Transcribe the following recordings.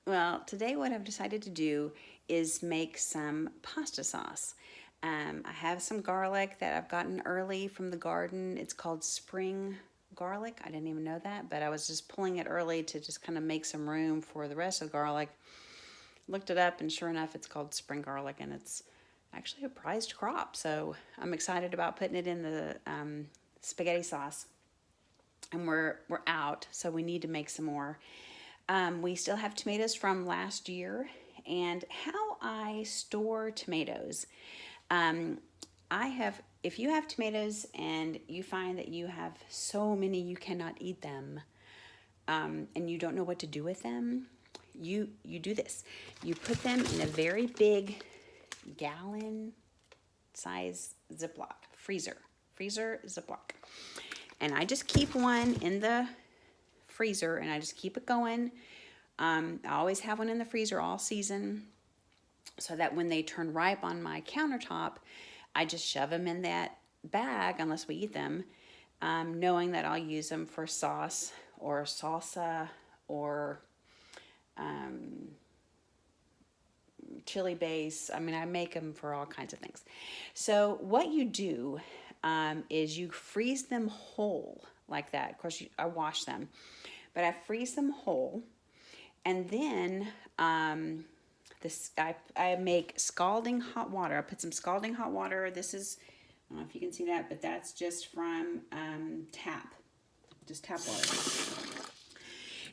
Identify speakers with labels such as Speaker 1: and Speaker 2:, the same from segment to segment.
Speaker 1: Well, today what I've decided to do is make some pasta sauce. I have some garlic that I've gotten early from the garden. It's called spring garlic. I didn't even know that, but I was just pulling it early to just kind of make some room for the rest of the garlic. Looked it up, and sure enough, it's called spring garlic, and it's actually a prized crop. So I'm excited about putting it in the spaghetti sauce. And we're out, so we need to make some more. We still have tomatoes from last year, and how I store tomatoes. I have, if you have tomatoes and you find that you have so many you cannot eat them, and you don't know what to do with them, you do this. You put them in a very big gallon size Ziploc freezer Ziploc, and I just keep one in the freezer and I just keep it going. I always have one in the freezer all season, so that when they turn ripe on my countertop, I just shove them in that bag unless we eat them, knowing that I'll use them for sauce or salsa or chili base. I mean, I make them for all kinds of things. So what you do is you freeze them whole like that. Of course, I wash them, but I freeze them whole, and then I make scalding hot water. I put some scalding hot water. This is, I don't know if you can see that, but that's just from just tap water.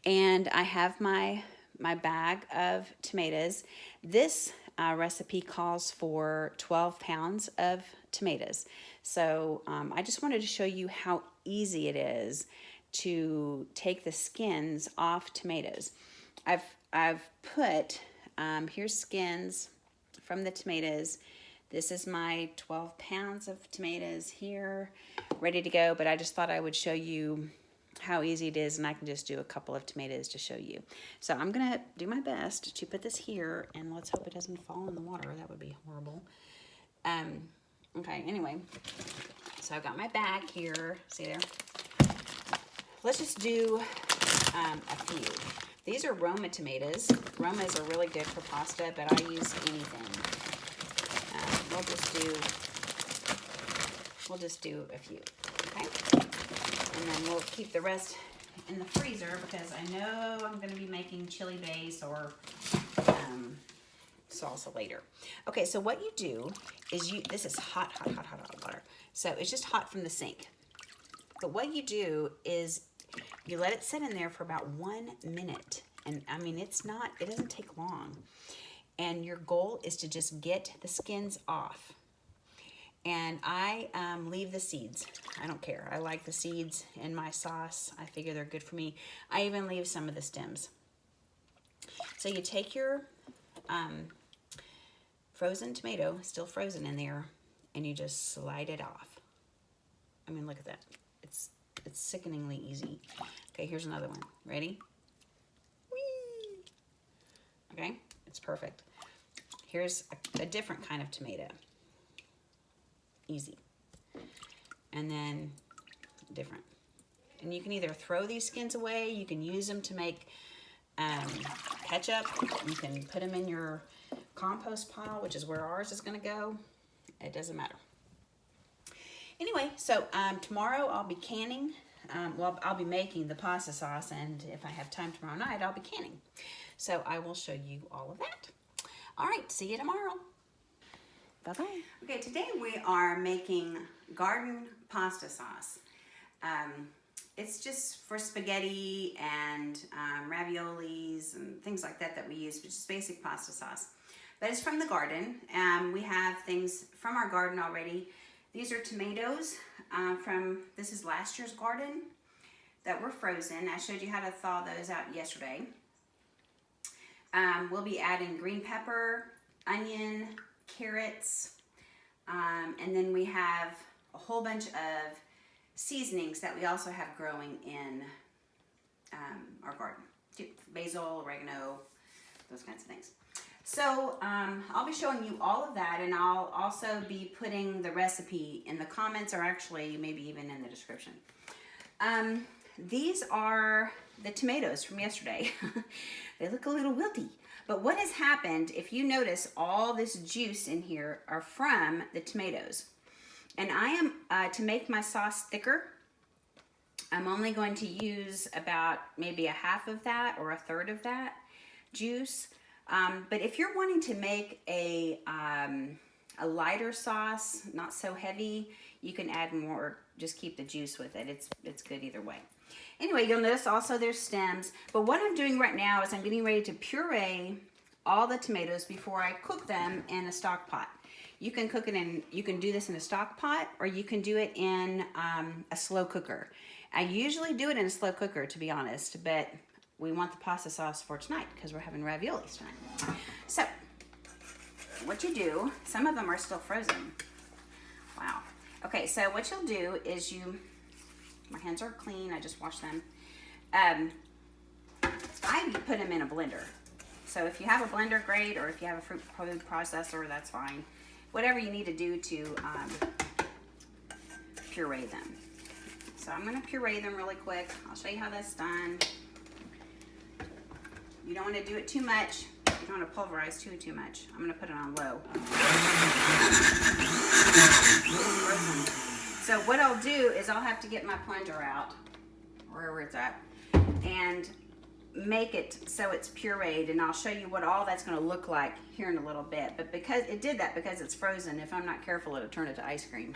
Speaker 1: And I have my bag of tomatoes. This recipe calls for 12 pounds of tomatoes. So I just wanted to show you how easy it is to take the skins off tomatoes. I've put, here's skins from the tomatoes. This is my 12 pounds of tomatoes here, ready to go, but I just thought I would show you how easy it is, and I can just do a couple of tomatoes to show you. So I'm gonna do my best to put this here, and let's hope it doesn't fall in the water. That would be horrible. Okay, anyway, so I've got my bag here, see there? Let's just do a few. These are Roma tomatoes. Romas are really good for pasta, but I use anything. We'll just do a few, okay? And then we'll keep the rest in the freezer because I know I'm going to be making chili base or salsa later. Okay, so what you do is this is hot water. So it's just hot from the sink. But what you do is you let it sit in there for about 1 minute. And I mean, it doesn't take long. And your goal is to just get the skins off. And I leave the seeds. I don't care. I like the seeds in my sauce. I figure they're good for me. I even leave some of the stems. So you take your frozen tomato, still frozen in there, and you just slide it off. I mean, look at that. It's sickeningly easy. Okay, here's another one. Ready? Whee! Okay, it's perfect. Here's a different kind of tomato. Easy. And then different. And you can either throw these skins away, you can use them to make ketchup, you can put them in your compost pile, which is where ours is going to go. It doesn't matter. Anyway, so tomorrow I'll be canning. I'll be making the pasta sauce, and if I have time tomorrow night, I'll be canning. So I will show you all of that. All right, see you tomorrow. Bye-bye. Okay, today we are making garden pasta sauce. It's just for spaghetti and raviolis and things like that we use, which is basic pasta sauce. But it's from the garden. We have things from our garden already. These are tomatoes this is last year's garden that were frozen. I showed you how to thaw those out yesterday. We'll be adding green pepper, onion, carrots, and then we have a whole bunch of seasonings that we also have growing in our garden. Basil, oregano, those kinds of things. So I'll be showing you all of that, and I'll also be putting the recipe in the comments, or actually maybe even in the description. These are the tomatoes from yesterday. They look a little wilty. But what has happened, if you notice, all this juice in here are from the tomatoes. And I am, to make my sauce thicker, I'm only going to use about maybe a half of that or a third of that juice. But if you're wanting to make a lighter sauce, not so heavy, you can add more. Just keep the juice with it. It's good either way. Anyway, you'll notice also there's stems. But what I'm doing right now is I'm getting ready to puree all the tomatoes before I cook them in a stock pot. You can cook it in, you can do this in a stock pot, or you can do it in a slow cooker. I usually do it in a slow cooker, to be honest, but we want the pasta sauce for tonight because we're having raviolis tonight. So, what you do, some of them are still frozen. Wow. Okay, so what you'll do is my hands are clean, I just washed them. I put them in a blender. So if you have a blender, great, or if you have a food processor, that's fine. Whatever you need to do to puree them. So I'm going to puree them really quick. I'll show you how that's done. You don't want to do it too much. You don't want to pulverize too much. I'm going to put it on low. So what I'll do is I'll have to get my plunger out, wherever it's at, and make it so it's pureed, and I'll show you what all that's going to look like here in a little bit. But because it's frozen, if I'm not careful, it'll turn it to ice cream.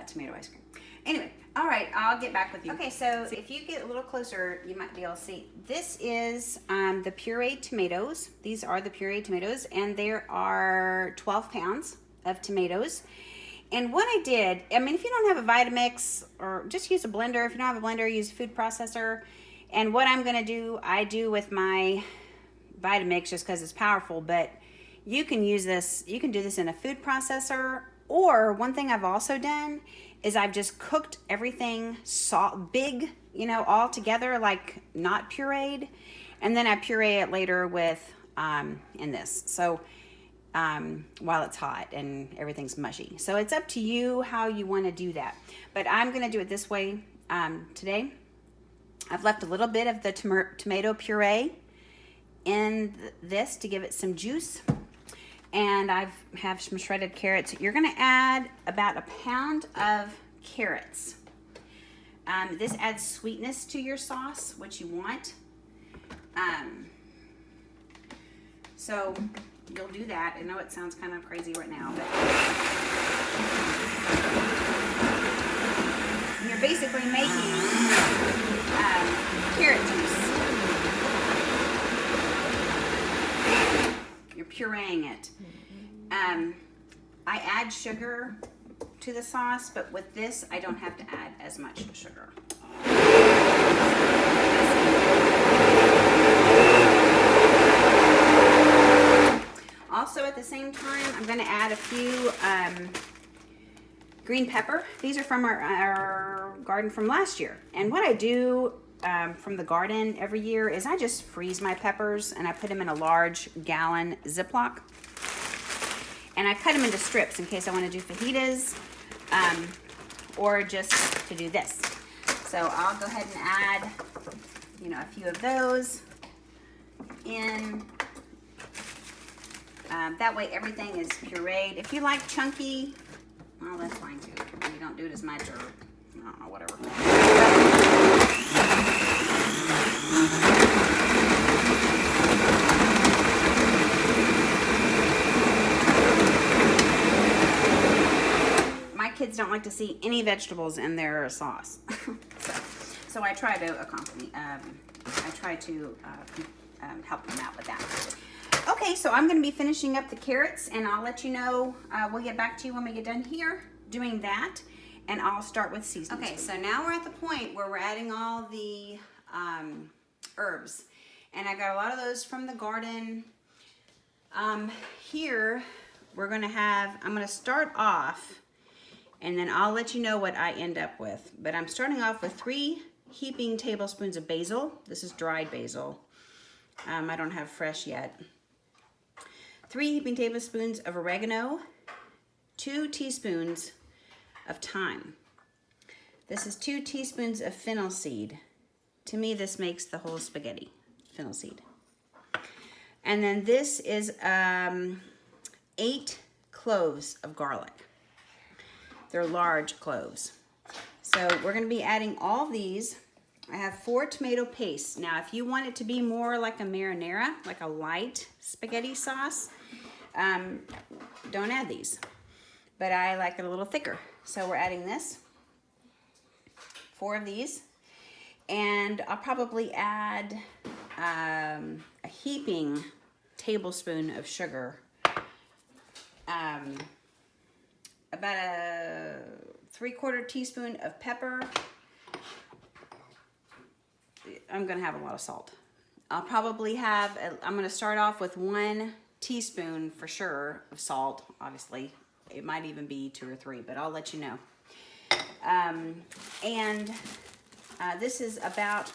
Speaker 1: Tomato ice cream. Anyway, all right, I'll get back with you. Okay, so if you get a little closer, you might be able to see. This is the pureed tomatoes. These are the pureed tomatoes, and there are 12 pounds of tomatoes. And what I did, I mean, if you don't have a Vitamix, or just use a blender. If you don't have a blender, use a food processor. And what I'm gonna do, I do with my Vitamix just because it's powerful, but you can use this, you can do this in a food processor, or one thing I've also done is I've just cooked everything big, you know, all together, like not pureed, and then I puree it later with, in this. So, while it's hot and everything's mushy. So it's up to you how you want to do that. But I'm going to do it this way today. I've left a little bit of the tomato puree in this to give it some juice. And I have some shredded carrots. You're going to add about a pound of carrots. This adds sweetness to your sauce, which you want. So you'll do that. I know it sounds kind of crazy right now, but you're basically making carrot juice. You're pureeing it. I add sugar to the sauce, but with this, I don't have to add as much sugar. Also, at the same time, I'm going to add a few green pepper. These are from our garden from last year. And what I do from the garden every year is I just freeze my peppers and I put them in a large gallon Ziploc. And I cut them into strips in case I want to do fajitas or just to do this. So I'll go ahead and add, you know, a few of those in. That way everything is pureed. If you like chunky, well, that's fine too. You don't do it as much, or I don't know, whatever. My kids don't like to see any vegetables in their sauce. so I try to accompany, help them out with that. Okay, so I'm going to be finishing up the carrots, and I'll let you know, we'll get back to you when we get done here doing that, and I'll start with seasoning. Okay, so now we're at the point where we're adding all the herbs, and I got a lot of those from the garden. Here, I'm going to start off, and then I'll let you know what I end up with, but I'm starting off with 3 heaping tablespoons of basil. This is dried basil. I don't have fresh yet. 3 heaping tablespoons of oregano, 2 teaspoons of thyme. This is 2 teaspoons of fennel seed, To me, this makes the whole spaghetti, fennel seed. And then this is 8 cloves of garlic. They're large cloves. So we're going to be adding all these. I have 4 tomato pastes. Now, if you want it to be more like a marinara, like a light spaghetti sauce, don't add these. But I like it a little thicker. So we're adding this, 4 of these. And I'll probably add a heaping tablespoon of sugar. About a 3/4 teaspoon of pepper. I'm gonna have a lot of salt. I'll probably have, I'm gonna start off with 1 teaspoon for sure of salt, obviously. It might even be 2 or 3, but I'll let you know. This is about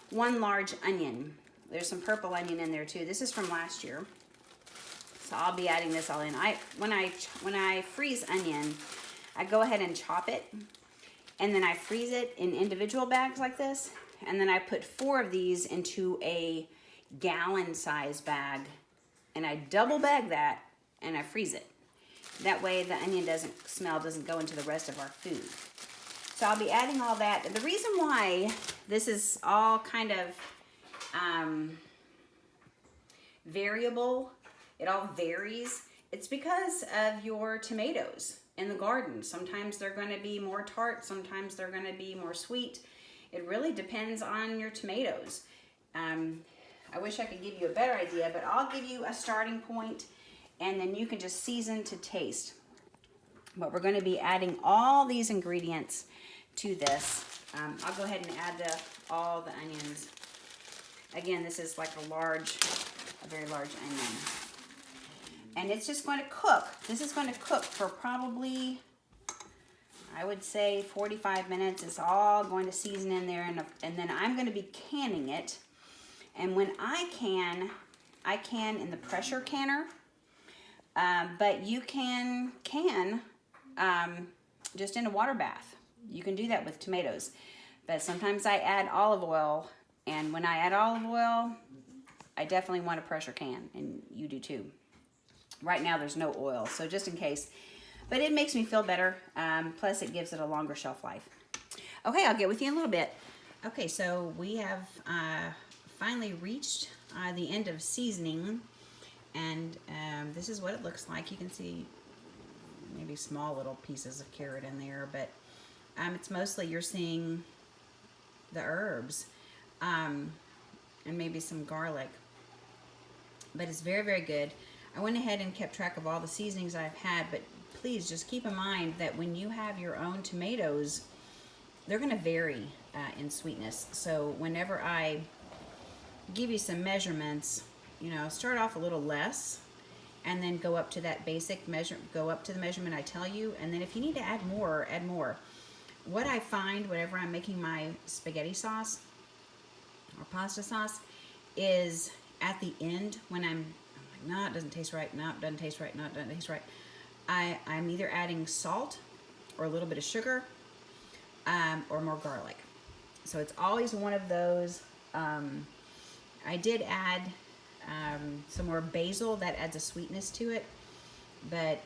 Speaker 1: 1 large onion. There's some purple onion in there too. This is from last year. So I'll be adding this all in. When I freeze onion, I go ahead and chop it, and then I freeze it in individual bags like this, and then I put 4 of these into a gallon size bag, and I double bag that, and I freeze it. That way the onion doesn't go into the rest of our food. So I'll be adding all that. And the reason why this is all kind of variable, it all varies, it's because of your tomatoes in the garden. Sometimes they're going to be more tart, sometimes they're going to be more sweet. It really depends on your tomatoes. I wish I could give you a better idea, but I'll give you a starting point, and then you can just season to taste. But we're going to be adding all these ingredients to this. I'll go ahead and add all the onions. Again, this is like a very large onion. And it's just going to cook. This is going to cook for probably, I would say 45 minutes. It's all going to season in there, and then I'm going to be canning it. And when I can in the pressure canner, but you can just in a water bath. You can do that with tomatoes. But sometimes I add olive oil, and when I add olive oil, I definitely want a pressure can, and you do too. Right now there's no oil, so just in case. But it makes me feel better, plus it gives it a longer shelf life. Okay, I'll get with you in a little bit. Okay, so we have finally reached the end of seasoning, and this is what it looks like. You can see maybe small little pieces of carrot in there, but it's mostly you're seeing the herbs and maybe some garlic. But it's very, very good. I went ahead and kept track of all the seasonings I've had, but please just keep in mind that when you have your own tomatoes, they're going to vary in sweetness. So whenever I give you some measurements, start off a little less, and then go up to that basic measure, go up to the measurement I tell you, and then if you need to add more, add more. What I find whenever I'm making my spaghetti sauce or pasta sauce is at the end, when I'm like, no, it doesn't taste right, no, it doesn't taste right, no, it doesn't taste right, I'm either adding salt or a little bit of sugar or more garlic. So it's always one of those. I did add some more basil. That adds a sweetness to it. But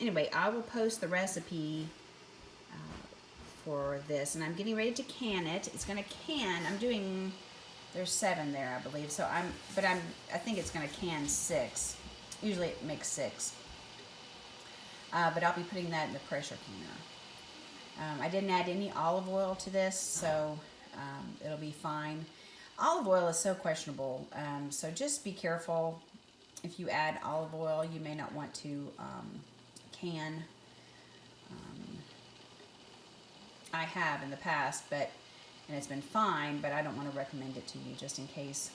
Speaker 1: anyway, I will post the recipe for this, and I'm getting ready to can it. It's going to can. There's 7 there, I believe. So I think it's going to can 6. Usually it makes 6. But I'll be putting that in the pressure canner. I didn't add any olive oil to this, so it'll be fine. Olive oil is so questionable, so just be careful. If you add olive oil, you may not want to can. I have in the past, and it's been fine, but I don't want to recommend it to you just in case.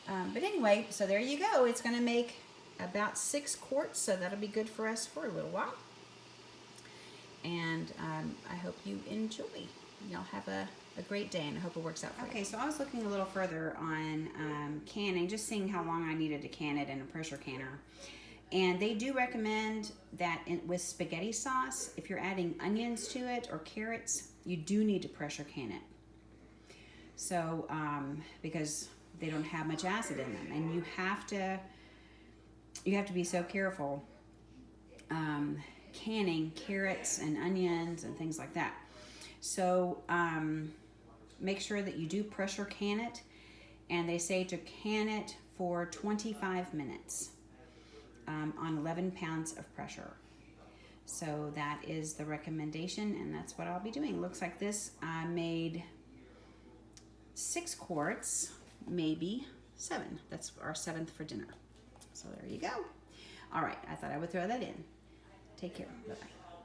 Speaker 1: But anyway, so there you go. It's going to make about 6 quarts, so that'll be good for us for a little while. And I hope you enjoy. Y'all have a great day, and I hope it works out for you. Okay, so I was looking a little further on canning, just seeing how long I needed to can it in a pressure canner. And they do recommend that with spaghetti sauce, if you're adding onions to it or carrots, you do need to pressure can it. So, because they don't have much acid in them, and you have to be so careful canning carrots and onions and things like that. So make sure that you do pressure can it, and they say to can it for 25 minutes on 11 pounds of pressure. So that is the recommendation, and that's what I'll be doing. Looks like this, I made 6 quarts, maybe 7. That's our 7th for dinner. So there you go. All right, I thought I would throw that in. Take care. Bye-bye.